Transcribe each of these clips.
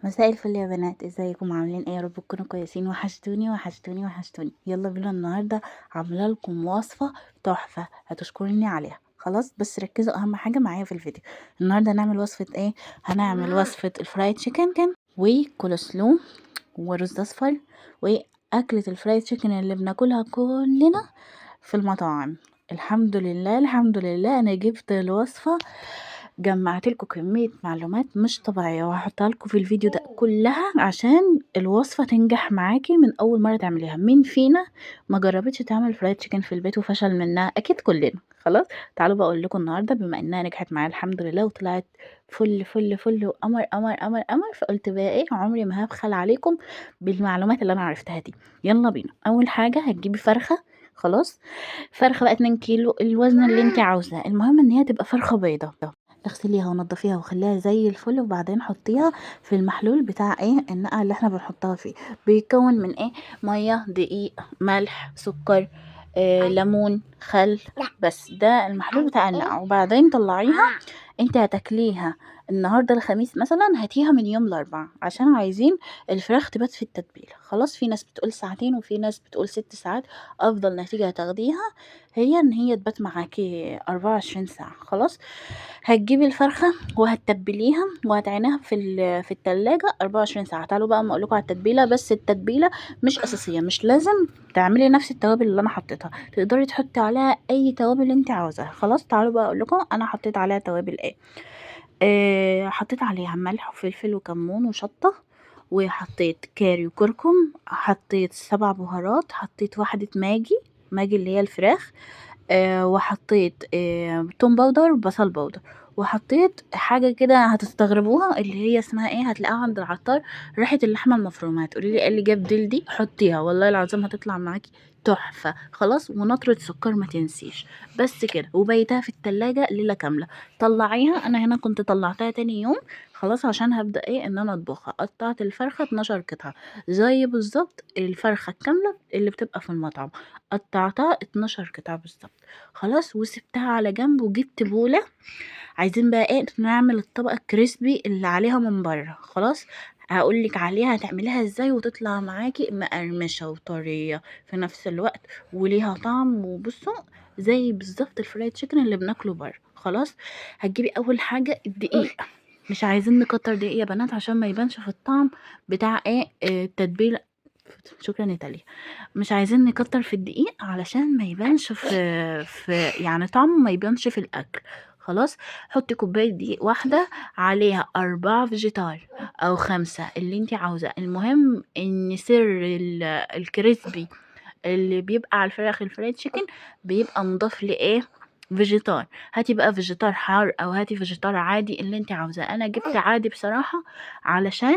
مساء الفل يا بنات، ازيكم عاملين ايه؟ يا رب تكونوا كويسين. وحشتوني وحشتوني وحشتوني. يلا بينا النهارده عامله لكم وصفه تحفه هتشكروني عليها. خلاص بس ركزوا اهم حاجه معايا في الفيديو. النهارده هنعمل وصفه ايه؟ هنعمل وصفه الفرايد تشيكن وكولسلو ورز اصفر واكله الفرايد تشيكن اللي بناكلها كلنا في المطاعم. الحمد لله الحمد لله انا جبت الوصفه، جمعت لكم كمية معلومات مش طبيعية وهحطها لكم في الفيديو ده كلها عشان الوصفة تنجح معاكي من أول مرة تعمليها. مين فينا ما جربتش تعمل فرايد تشيكن في البيت وفشل منها؟ أكيد كلنا. خلاص تعالوا بقول لكم النهاردة بما إنها نجحت معايا الحمد لله وطلعت فل فل فل وقمر قمر قمر قمر، فقلت بقى ايه، عمري ما هبخل عليكم بالمعلومات اللي أنا عرفتها دي. يلا بينا. أول حاجة هتجيبي فرخة. خلاص فرخة بقى 2 كيلو، الوزن اللي انت عاوزاه، المهم ان هي تبقى فرخة بيضة. اغسليها ونضفيها وخليها زي الفل، وبعدين حطيها في المحلول بتاع ايه النقع اللي احنا بنحطها فيه. بيتكون من ايه؟ ميه، دقيق، ملح، سكر، ليمون، خل. بس ده المحلول بتاع النقع. وبعدين طلعيها. انت هتاكليها النهارده الخميس مثلا، هاتيها من يوم الاربعاء عشان عايزين الفراخ تبات في التتبيله. خلاص في ناس بتقول ساعتين وفي ناس بتقول 6 ساعات. افضل نتيجه هتاخديها هي ان هي تبات معاكي 24 ساعه. خلاص هتجيبي الفرخة وهتتبليها وهتعينيها في التلاجة 24 ساعة. تعالوا بقى اما اقولكوا على التتبيلة. بس التتبيلة مش اساسية، مش لازم تعملي نفس التوابل اللي انا حطيتها، تقدري تحطي عليها اي توابل انت عاوزاها. خلاص تعالوا بقى اقولكوا انا حطيت عليها توابل ايه. حطيت عليها ملح وفلفل وكمون وشطة، وحطيت كاري وكركم، حطيت 7 بهارات، حطيت واحدة ماجي اللي هي الفراخ، وحطيت توم باودر وبصل باودر، وحطيت حاجة كده هتستغربوها اللي هي اسمها ايه، هتلاقوها عند العطار، ريحة اللحمة المفرومة. هتقولي لي ايه اللي جاب دي حطيها والله العظيم هتطلع معاكي تحفة. خلاص ونطرة سكر ما تنسيش. بس كده وبيتها في التلاجة ليلة كاملة. طلعيها. انا هنا كنت طلعتها تاني يوم خلاص عشان هبدأ ايه ان انا اطبخها. قطعت الفرخة 12 قطعة زي بالظبط الفرخة الكاملة اللي بتبقى في المطعم، قطعتها 12 قطعة بالظبط. خلاص وسبتها على جنب وجبت بولة. عايزين بقى ايه نعمل الطبقة الكريسبي اللي عليها من بره. خلاص هقولك عليها هتعمليها ازاي وتطلع معاكي مقرمشة وطرية في نفس الوقت وليها طعم. وبصوا زي بالظبط الفرايد تشيكن اللي بناكله بره. خلاص هتجيبي اول حاجة الدقيق. مش عايزين نكتر دقيق يا بنات عشان ما يبانش في الطعم بتاع ايه التتبيله. شكرا يا تاليا. مش عايزين نكتر في الدقيق علشان ما يبانش في يعني طعمه ما يبانش في الاكل. خلاص حطي كوبايه دقيق واحده عليها 4 فيجيتار او 5 اللي انتي عاوزاه. المهم ان سر الكريسبي اللي بيبقى على الفراخ الفرايد تشيكن بيبقى مضاف لايه، فيجيتار. هاتي بقى فيجيتار حار او هاتي فيجيتار عادي اللي انت عاوزاه. انا جبت عادي بصراحه علشان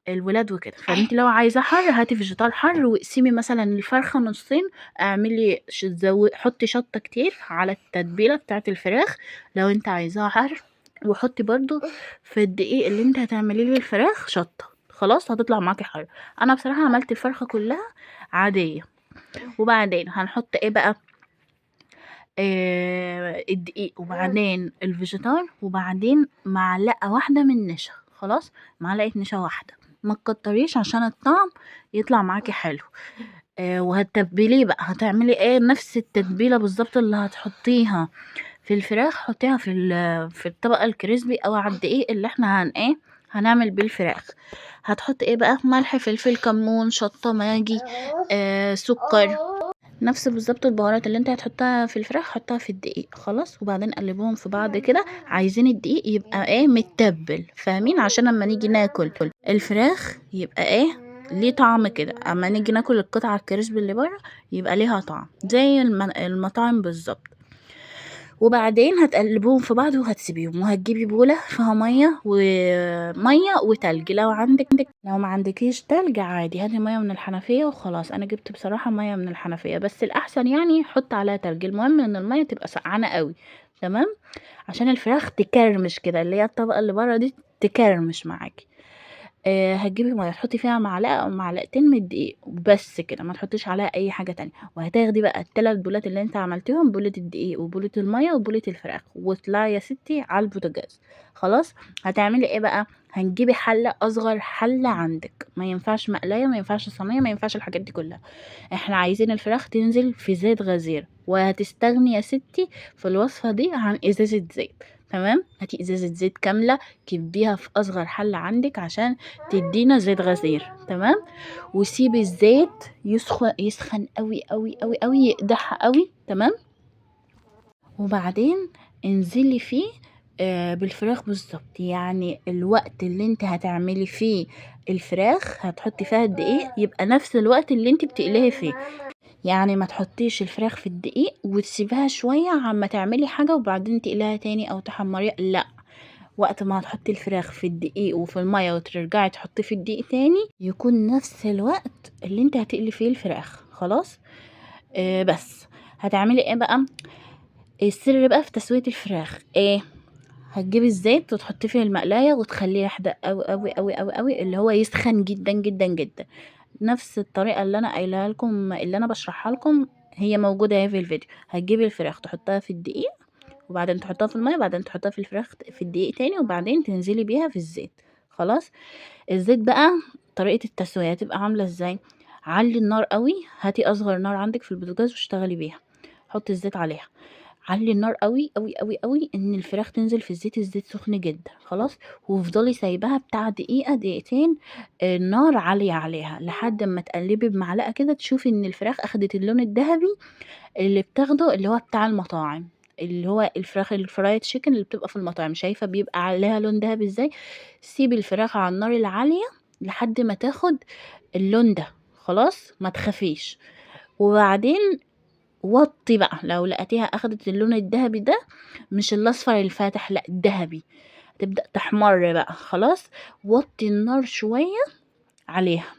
الولاد وكده، فانت لو عايزه حر هاتي فيجيتار حر. واقسمي مثلا الفرخه نصين، اعملي حطي شطه كتير على التتبيله بتاعه الفراخ لو انت عايزاها حر، وحطي برضو في الدقيق اللي انت هتعملي لي الفراخ شطه. خلاص هتطلع معاكي حر. انا بصراحه عملت الفرخه كلها عاديه. وبعدين هنحط ايه بقى، الدقيق وبعدين الفيجيتار وبعدين معلقة واحدة من نشا. خلاص معلقة نشا واحدة، ما تكتريش عشان الطعم يطلع معاكي حلو. وهتتبليه بقى، هتعملي ايه نفس التتبيلة بالظبط اللي هتحطيها في الفراخ حطيها في الطبقة الكريسبي او على الدقيق اللي احنا هنعمل بيه الفراخ. هتحط ايه بقى، ملح فلفل كمون شطة ماجي، سكر، نفس بالظبط البهارات اللي انت هتحطها في الفراخ حطها في الدقيق. خلاص وبعدين قلبوهم في بعض كده. عايزين الدقيق يبقى ايه متبل، فاهمين؟ عشان لما نيجي ناكل الفراخ يبقى ايه ليه طعم كده، اما نيجي ناكل القطعه الكريسبي اللي بره يبقى ليها طعم زي المطاعم بالظبط. وبعدين هتقلبوهم في بعض وهتسيبيهم، وهتجيبي بولة فيها مية وتلج. لو ما عندكيش تلج عادي هاتي مية من الحنفية وخلاص. انا جبت بصراحة مية من الحنفية بس الاحسن يعني حط عليها تلج. المهم ان المية تبقى سقعانة قوي. تمام عشان الفراخ تكرمش كده اللي هي الطبقة اللي بره دي تكرمش معاكي. هتجيبي مَيّة تحطي فيها معلقة أو معلقتين من الدقيق وبس كده، ما تحطيش عليها أي حاجة تانية، وهتاخدي بقى ال3 بولات اللي أنتِ عملتيهم، بولة الدقيق وبولة المَيّة وبولة الفراخ، واطلعي يا ستي على البوتاجاز. خلاص. هتعملي إيه بقى، هنجيبي حلة، أصغر حلة عندِك، ما ينفعش مقلاية، ما ينفعش صينية، ما ينفعش الحاجات دي كلها. إحنا عايزين الفراخ تنزل في زيت غزير، وهتستغني يا ستي في الوصفة دي عن إزازة زيت. تمام. هاتي إزازة زيت كاملة، كبيها في أصغر حلة عندك عشان تدينا زيت غزير. تمام. وسيبي الزيت يسخن قوي قوي قوي قوي، يقدح قوي. تمام. وبعدين انزلي فيه بالفراخ بالظبط، يعني الوقت اللي انت هتعملي فيه الفراخ هتحطي فيها الدقيق يبقى نفس الوقت اللي انت بتقليه فيه. يعني ما تحطيش الفراخ في الدقيق وتسيبيها شوية عما تعملي حاجة وبعدين تقليها تاني او تحمريها، لا. وقت ما هتحطي الفراخ في الدقيق وفي المية وترجعي تحطيه في الدقيق تاني يكون نفس الوقت اللي انت هتقلي فيه الفراخ. خلاص. بس هتعملي ايه بقى، السر بقى في تسوية الفراخ ايه، هتجيبي الزيت وتحطيه في المقلاية وتخليه يحدق قوي قوي قوي قوي قوي، اللي هو يسخن جدا جدا جدا. نفس الطريقة اللي انا قايلها لكم، اللي انا بشرحها لكم، هي موجودة اهي في الفيديو. هتجيبي الفراخ تحطها في الدقيق، وبعدين تحطها في المية، وبعدين تحطها في الفراخ في الدقيق تاني، وبعدين تنزلي بيها في الزيت. خلاص. الزيت بقى، طريقة التسوية هتبقى عاملة ازاي، علي النار قوي، هاتي اصغر نار عندك في البوتاجاز واشتغلي بيها، حطي الزيت عليها، علي النار قوي قوي قوي قوي ان الفراخ تنزل في الزيت، الزيت سخن جدا. خلاص. وافضلي سايباها بتاع دقيقة دقيقتين، النار عالية عليها لحد ما تقلبي بمعلقة كده تشوفي ان الفراخ اخدت اللون الذهبي اللي بتاخده، اللي هو بتاع المطاعم، اللي هو الفراخ الفرايد تشيكن اللي بتبقى في المطاعم، شايفة بيبقى عليها لون دهبي ازاي. سيبي الفراخ على النار العالية لحد ما تاخد اللون ده. خلاص. ما تخافيش. وبعدين وطي بقى لو لقيتيها اخدت اللون الذهبي ده، مش الاصفر الفاتح، لا الذهبي، تبدأ تحمر بقى. خلاص. وطي النار شوية عليها،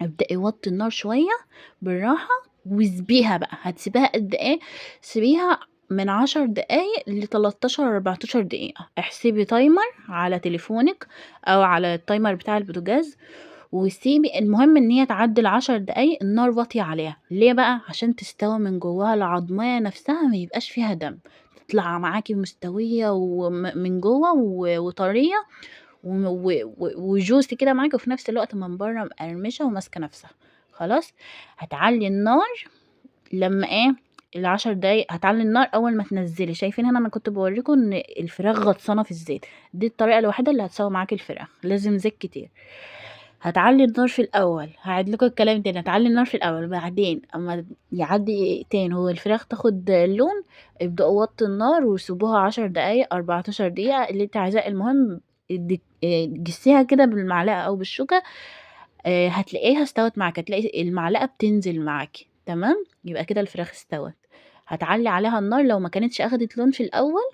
ابدأي وطي النار شوية بالراحة، وسيبيها بقى. هتسيبيها قد ايه، سيبيها من 10 دقايق ل13 14 دقيقة. احسبي تايمر على تليفونك او على التايمر بتاع البوتاجاز، وسيبي، المهم ان هي تعدي ال10 دقايق النار واطية عليها. ليه بقى، عشان تستوي من جواها العضمية نفسها، ما يبقاش فيها دم، تطلع معاكي مستوية ومن جوه وطرية وجوسي كده معاكي، وفي نفس الوقت من بره مقرمشة وماسكة نفسها. خلاص. هتعلي النار لما ايه، ال10 دقايق هتعلي النار اول ما تنزلي. شايفين هنا انا كنت بوريكم ان الفراخ غطسانه في الزيت، دي الطريقه الوحيده اللي هتسوي معاكي الفراخ، لازم زيت كتير. هتعلي النار في الاول، هعيد لكم الكلام تاني، هتعلي النار في الاول، بعدين اما يعدي دقيقتين هو الفراخ تاخد لون، ابدأوا وطوا النار وسيبوها 10 دقايق 14 دقيقة اللي انت عايزاه. المهم جسيها كده بالمعلقة او بالشوكة، هتلاقيها استوت معاك، هتلاقي المعلقة بتنزل معاكي. تمام. يبقى كده الفراخ استوت. هتعلي عليها النار لو ما كانتش اخدت لون في الاول،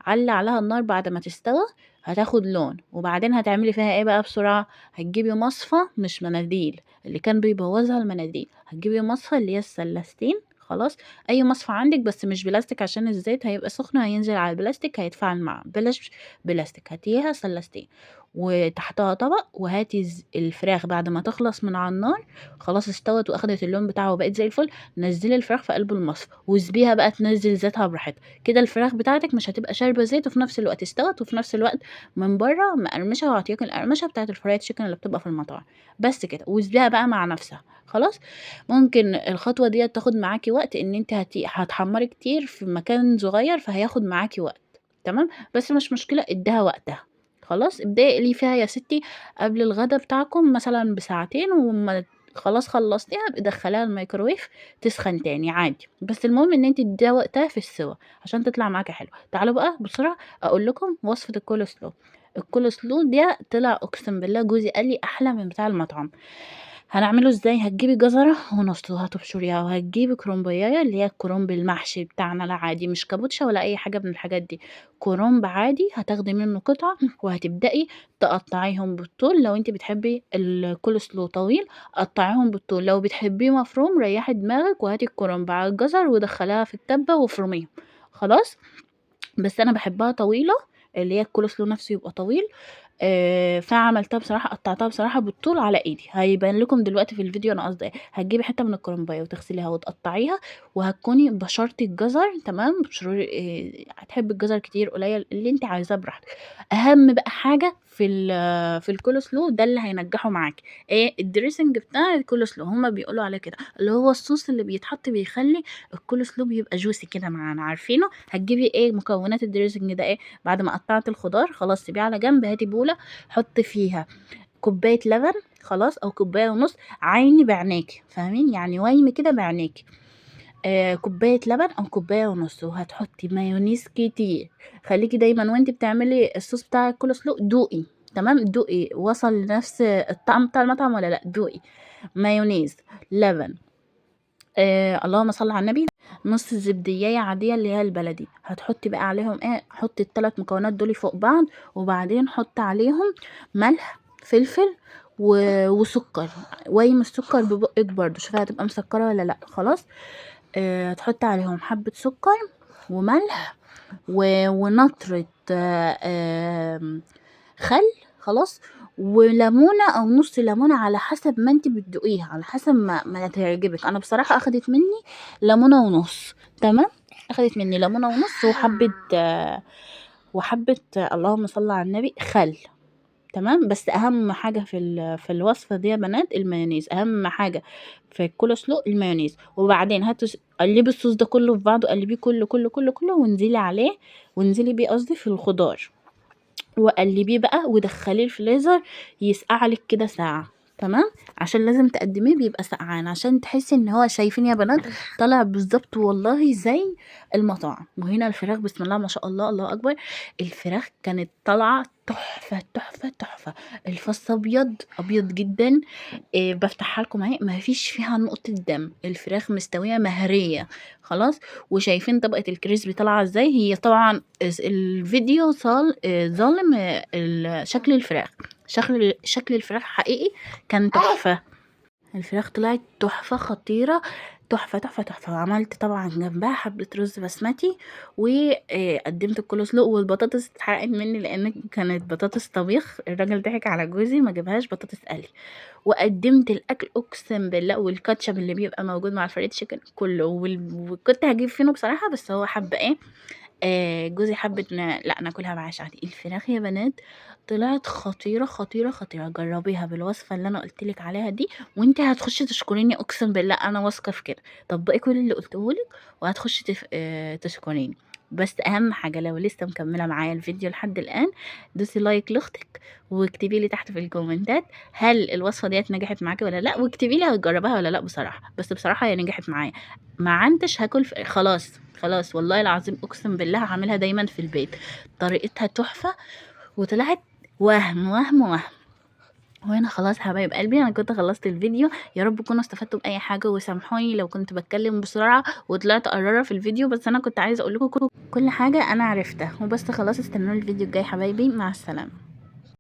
علّي عليها النار بعد ما تستوى، هتاخد لون. وبعدين هتعملي فيها إيه بقى بسرعة، هتجيبي مصفى مش مناديل، اللي كان بيبوظها المناديل، هتجيبي مصفى اللي هي السلّاستين. خلاص. أي مصفى عندِك بس مش بلاستيك عشان الزيت هيبقى سخن هينزل على البلاستيك هيتفاعل معاه، بلاش بلاستيك، هاتيها سلّاستين وتحتها طبق، وهاتي الفراخ بعد ما تخلص من على النار، خلاص استوت وأخدت اللون بتاعها وبقت زي الفل، نزّلي الفراخ في قلب المصفى وسيبيها بقى تنزّل زيتها براحتها. كده الفراخ بتاعتك مش هتبقى شاربة زيت، وفي نفس الوقت استوت، وفي نفس الوقت من برّه مقرمشة وعطياكِ القرمشة بتاعة الفرايد chicken اللي بتبقى في المطاعم. بس كده، وسيبيها بقى مع نفسها. خلاص. ممكن الخطوة ديّة تاخد معاكِ وقت، إن أنتِ هتحمّري كتير في مكان صغير، فهياخد معاكِ وقت. تمام. بس مش مشكلة، ادّيها وقتها. خلاص. ابدئي اقلي فيها يا ستي قبل الغدا بتاعكم مثلًا بساعتين، وأمّا خلاص خلّصتيها ابقي دخّليها الميكروويف تسخن تاني عادي، بس المهم إن أنتِ تدّيها وقتها في السِوَى عشان تطلع معاكِ حلوة. تعالوا بقى بسرعة أقول لكم وصفة الcoleslaw. الcoleslaw ده طلع أقسم بالله جوزي قال لي أحلى من بتاع المطعم. هنعمله إزاي، هتجيبي جزرة ونُص وهتبشريها، وهتجيبي كرنباية اللي هي الكرنب المحشي بتاعنا العادي، مش كابوتشا ولا أي حاجة من الحاجات دي، كرنب عادي هتاخدي منه قطعة، وهتبدئي تقطّعيهم بالطول. لو أنتِ بتحبي الcoleslaw طويل قطّعيهم بالطول، لو بتحبيه مفروم ريّحي دماغِك وهاتي الكرنب على الجزر ودخّليها في الكبة وافرميهم. خلاص. بس أنا باحبها طويلة، اللي هي الcoleslaw نفسه يبقى طويل. فعملتها بصراحة، قطعتها بصراحة بالطول على ايدي، هيبان لكم دلوقتي في الفيديو انا قصدي ايه. هتجيبي حته من الكرنبايه وتغسليها وتقطعيها، وهتكوني بشرتي الجزر تمام. هتحبي الجزر كتير قليل اللي انت عايزاه براحتك. اهم بقى حاجه في الكول سلو ده اللي هينجحه معاكي ايه؟ الدريسنج بتاع الكول سلو، هما بيقولوا عليه كده، اللي هو الصوص اللي بيتحط بيخلي الكول سلو بيبقى جوسي كده معانا، عارفينه. هتجيبي ايه مكونات الدريسنج ده؟ ايه؟ بعد ما قطعت الخضار خلاص سيبيه على جنب، هاتي بوله حط فيها كوبايه لبن خلاص، او كوبايه ونص، عيني بعينيكي فاهمين يعني، ويمي كده بعينيكي. كوبايه لبن او كوبايه ونص، وهتحطي مايونيز كتير. خليكي دايما وانت بتعملي الصوص بتاع الكول سلو دوقي تمام، دوقي وصل لنفس الطعم بتاع المطعم ولا لا، دوقي. مايونيز، لبن، اللهم صل على النبي، نص زبدية عادية اللي هي البلدي. هتحطي بقى عليهم ايه؟ حطي الثلاث مكونات دول فوق بعض، وبعدين حطي عليهم ملح، فلفل وسكر. ويم السكر ببقك برضو، شوفي هتبقى مسكرة ولا لا. خلاص هتحطي عليهم حبة سكر وملح ونطرة خل خلاص، وليمونه او نص ليمونه على حسب ما انت بتدوقيها، على حسب ما تعجبك. انا بصراحه اخدت مني ليمونه ونص تمام، اخدت مني ليمونه ونص وحبه اللهم صل على النبي خل تمام. بس اهم حاجه في الوصفه دي يا بنات المايونيز، اهم حاجه في الكول سلو المايونيز. وبعدين قلبي الصوص ده كله في بعضه، قلبيه كله كله كله كله، وانزلي عليه، وانزلي بيه قصدي في الخضار، وقلبيه بقى ودخليه الفريزر يسقع لك كده ساعة تمام. عشان لازم تقدميه بيبقى سقعان، عشان تحسي ان هو، شايفين يا بنات طلع بالظبط والله زي المطاعم. وهنا الفراخ بسم الله ما شاء الله، الله اكبر، الفراخ كانت طالعه تحفه تحفه تحفه. الفص ابيض ابيض جدا. بفتحها لكم اهي، ما فيش فيها نقطه دم، الفراخ مستويه مهريه خلاص. وشايفين طبقه الكريسبي طالعه ازاي؟ هي طبعا الفيديو ظالم شكل الفراخ، شكل الفراخ حقيقي كان تحفه. الفراخ طلعت تحفة خطيرة، تحفة تحفة تحفة. وعملت طبعا جنبها حبة رز بسمتي، وقدمت الكول سلو. والبطاطس اتحرقت مني لان كانت بطاطس طبيخ، الراجل ضحك على جوزي ما جابهاش بطاطس قلي. وقدمت الاكل اقسم بالله، والكاتشب اللي بيبقى موجود مع الفريد تشيكن كله، وكنت هجيب فينو بصراحة، بس هو حب ايه، جوزي حبت لا ناكلها بعيش عادي. الفراخ يا بنات طلعت خطيرة خطيرة خطيرة، جربيها بالوصفة اللي انا قلتلك عليها دي، وانت هتخشي تشكريني اقسم بالله، انا واثقة في كده. طبقي كل اللي قلتهولك وهتخشي تشكريني. بس اهم حاجة لو لسه مكملة معايا الفيديو لحد الان، دوسي لايك لاختك، واكتبي لي تحت في الكومنتات هل الوصفة ديت نجحت معاكي ولا لا، واكتبي لي هتجربها ولا لا. بصراحة بس بصراحة هي نجحت معايا، ما عنتش هاكل خلاص خلاص والله العظيم اقسم بالله هعملها دايما في البيت، طريقتها تحفة. وطلعت وهم. وهنا خلاص حبايب قلبي انا كنت خلصت الفيديو، يا رب تكونوا استفدتوا باي حاجه، وسامحوني لو كنت بتكلم بسرعه وطلعت قراره في الفيديو، بس انا كنت عايزه اقول لكم كل حاجه انا عرفتها وبس. خلاص استنوني الفيديو الجاي حبايبي، مع السلامه.